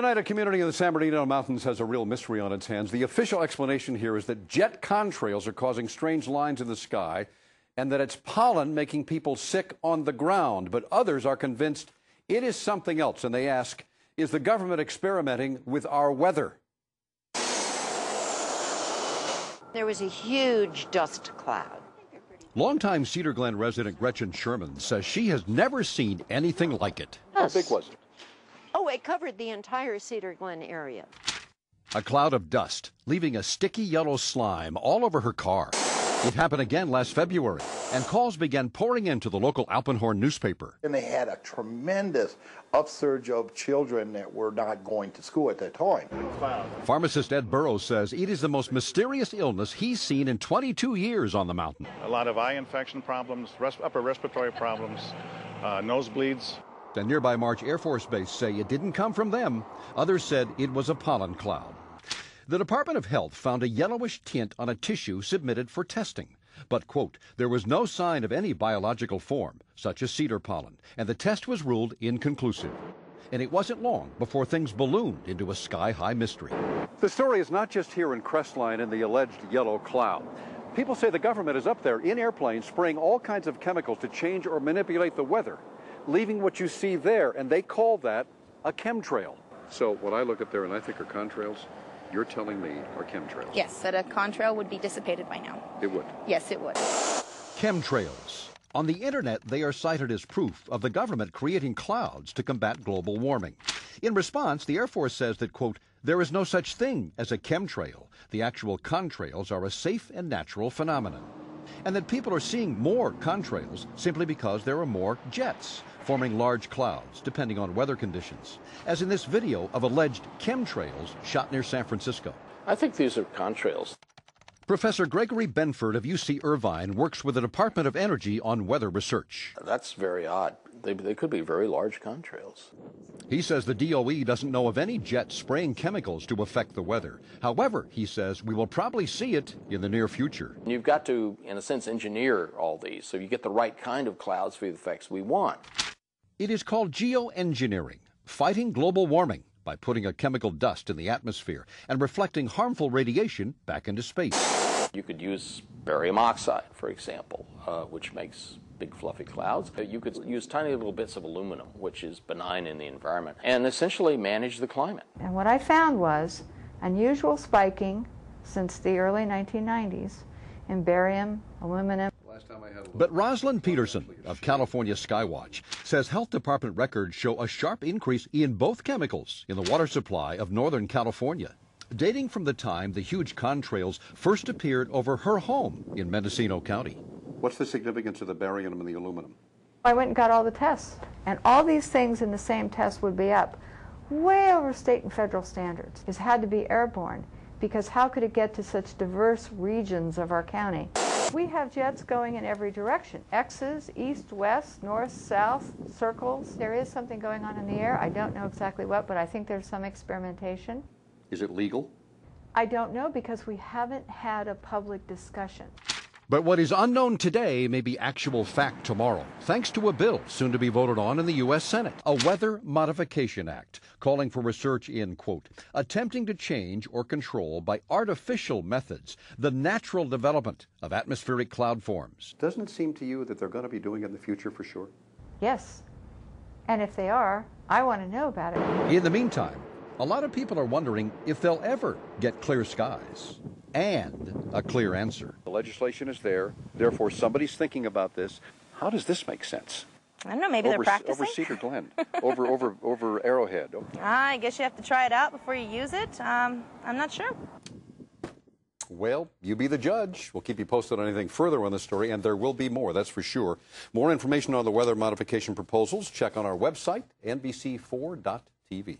Tonight, a community in the San Bernardino Mountains has a real mystery on its hands. The official explanation here is that jet contrails are causing strange lines in the sky and that it's pollen making people sick on the ground. But others are convinced it is something else, and they ask, is the government experimenting with our weather? There was a huge dust cloud. Longtime Cedar Glen resident Gretchen Sherman says she has never seen anything like it. How big was it? Oh, it covered the entire Cedar Glen area. A cloud of dust, leaving a sticky yellow slime all over her car. It happened again last February, and calls began pouring into the local Alpenhorn newspaper. And they had a tremendous upsurge of children that were not going to school at that time. Pharmacist Ed Burrows says it is the most mysterious illness he's seen in 22 years on the mountain. A lot of eye infection problems, upper respiratory problems, nosebleeds. The nearby March Air Force Base say it didn't come from them. Others said it was a pollen cloud. The Department of Health found a yellowish tint on a tissue submitted for testing. But, quote, there was no sign of any biological form, such as cedar pollen, and the test was ruled inconclusive. And it wasn't long before things ballooned into a sky-high mystery. The story is not just here in Crestline and the alleged yellow cloud. People say the government is up there in airplanes spraying all kinds of chemicals to change or manipulate the weather, leaving what you see there, and they call that a chemtrail. So what I look at there and I think are contrails, you're telling me are chemtrails? Yes, that a contrail would be dissipated by now. It would? Yes, it would. Chemtrails. On the internet, they are cited as proof of the government creating clouds to combat global warming. In response, the Air Force says that, quote, there is no such thing as a chemtrail. The actual contrails are a safe and natural phenomenon. And that people are seeing more contrails simply because there are more jets forming large clouds, depending on weather conditions, as in this video of alleged chemtrails shot near San Francisco. I think these are contrails. Professor Gregory Benford of UC Irvine works with the Department of Energy on weather research. That's very odd. They could be very large contrails. He says the DOE doesn't know of any jets spraying chemicals to affect the weather. However, he says we will probably see it in the near future. You've got to, in a sense, engineer all these so you get the right kind of clouds for the effects we want. It is called geoengineering, fighting global warming by putting a chemical dust in the atmosphere and reflecting harmful radiation back into space. You could use barium oxide, for example, which makes big fluffy clouds. You could use tiny little bits of aluminum, which is benign in the environment, and essentially manage the climate. And what I found was unusual spiking since the early 1990s in barium, aluminum. But Rosalind Peterson of California Skywatch says health department records show a sharp increase in both chemicals in the water supply of Northern California, dating from the time the huge contrails first appeared over her home in Mendocino County. What's the significance of the barium and the aluminum? I went and got all the tests, and all these things in the same test would be up way over state and federal standards. It had to be airborne, because how could it get to such diverse regions of our county? We have jets going in every direction. X's, east, west, north, south, circles. There is something going on in the air. I don't know exactly what, but I think there's some experimentation. Is it legal? I don't know because we haven't had a public discussion. But what is unknown today may be actual fact tomorrow, thanks to a bill soon to be voted on in the U.S. Senate, a Weather Modification Act, calling for research in, quote, attempting to change or control by artificial methods the natural development of atmospheric cloud forms. Doesn't it seem to you that they're going to be doing it in the future for sure? Yes. And if they are, I want to know about it. In the meantime, a lot of people are wondering if they'll ever get clear skies and a clear answer. The legislation is there, therefore somebody's thinking about this. How does this make sense? I don't know, maybe they're practicing? Over Cedar Glen, over Arrowhead. I guess you have to try it out before you use it. I'm not sure. Well, you be the judge. We'll keep you posted on anything further on the story, and there will be more, that's for sure. More information on the weather modification proposals, check on our website, NBC4.tv.